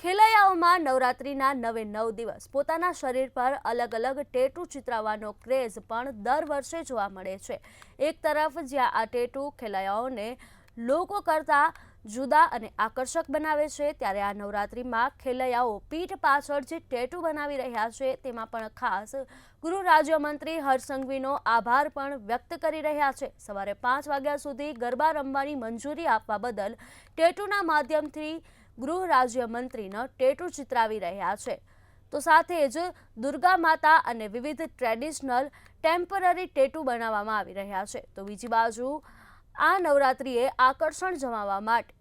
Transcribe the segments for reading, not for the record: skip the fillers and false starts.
ખેલૈયાઓમાં નવરાત્રિના 9 દિવસ પોતાના શરીર પર અલગ અલગ ટેટુ ચિતરાવવાનો ક્રેઝ પણ દર વર્ષે જોવા મળે છે। એક તરફ જ્યાં આ ટેટુ ખેલૈયાઓને લોકો કરતાં જુદા અને આકર્ષક બનાવે છે, ત્યારે આ નવરાત્રિમાં ખેલૈયાઓ પીઠ પાછળ જે ટેટુ બનાવી રહ્યા છે તેમાં પણ ખાસ ગૃહ રાજ્યમંત્રી હર્ષ સંઘવીનો આભાર પણ વ્યક્ત કરી રહ્યા છે। સવારે 5 વાગ્યા સુધી ગરબા રમવાની મંજૂરી આપવા બદલ ટેટુના માધ્યમથી ગૃહ રાજ્યમંત્રીનો ટેટુ ચિતરાવી રહ્યા છે। તો સાથે જ દુર્ગા માતા અને વિવિધ ટ્રેડિશનલ ટેમ્પરરી ટેટુ બનાવવામાં આવી રહ્યા છે। તો બીજી બાજુ આ નવરાત્રિએ આકર્ષણ જમાવવા માટે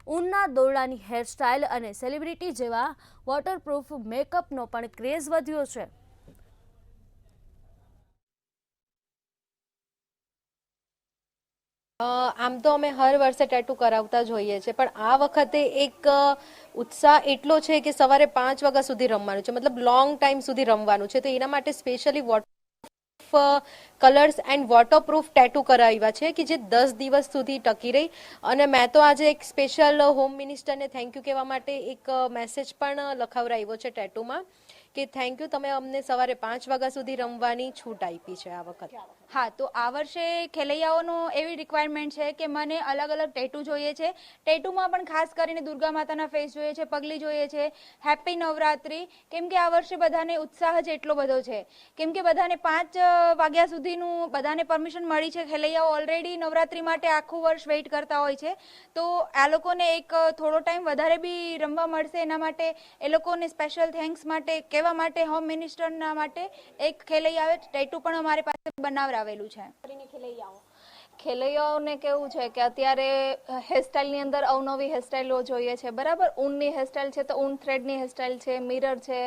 ઊનના દોરડાની હેરસ્ટાઇલ અને સેલિબ્રિટી જેવા વોટરપ્રૂફ મેકઅપનો પણ ક્રેઝ વધ્યો છે। આમ તો અમે હર વર્ષે ટેટુ કરાવતા જ હોઈએ છીએ, પણ આ વખતે એક ઉત્સાહ એટલો છે કે સવારે 5 વાગ્યા સુધી રમવાનું છે, મતલબ લોંગ ટાઈમ સુધી રમવાનું છે। તો એના માટે specially colours and waterproof tattoo કરાવ્યા છે કે જે 10 દિવસ સુધી ટકી રહી। અને મેં તો આજે એક સ્પેશિયલ હોમ મિનિસ્ટરને થેન્ક યુ કહેવા માટે એક મેસેજ પણ લખાવડાવ્યો છે ટેટુમાં કે થેન્ક યુ, તમે અમને સવારે 5 વાગ્યા સુધી રમવાની છૂટ આપી છે આ વખતે। હા, તો આ વર્ષે ખેલૈયાઓનો એવી રિક્વાયરમેન્ટ છે કે મને અલગ અલગ ટેટુ જોઈએ છે। ટેટુમાં પણ ખાસ કરીને દુર્ગા માતાના ફેસ જોઈએ છે, પગલી જોઈએ છે। હેપી નવરાત્રી, કેમ કે આ વર્ષે બધાને ઉત્સાહ જ એટલો બધો છે, કેમ કે બધાને 5 વાગ્યા સુધીનું બધાને પરમિશન મળી છે। ખેલૈયાઓ ઓલરેડી નવરાત્રી માટે આખું વર્ષ વેઇટ કરતા હોય છે, તો આ લોકોને એક થોડો ટાઈમ વધારે બી રમવા મળશે, એના માટે એ લોકોને સ્પેશિયલ થેન્ક્સ માટે કહેવા માટે હોમ મિનિસ્ટરના માટે એક ખેલૈયાએ ટેટુ પણ અમારી પાસે બનાવરાવેલું છે। ખેલૈયાઓને કેવું છે કે અત્યારે હેરસ્ટાઈલની અંદર અવનવી હેરસ્ટાઈલો જોઈએ છે, બરાબર। ઊનની હેરસ્ટાઈલ છે તો ઊન થ્રેડની હેરસ્ટાઈલ છે, મિરર છે,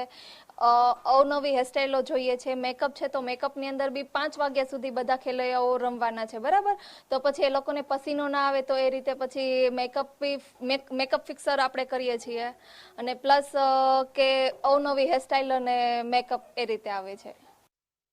અવનવી હેરસ્ટાઈલો જોઈએ છે। મેકઅપ છે તો મેકઅપની અંદર બી 5 વાગ્યા સુધી બધા ખેલૈયાઓ રમવાના છે, બરાબર। તો પછી એ લોકોને પસીનો ના આવે તો એ રીતે પછી મેકઅપ ફિક્સર આપણે કરીએ છીએ, અને પ્લસ કે અવનવી હેરસ્ટાઈલ અને મેકઅપ એ રીતે આવે છે।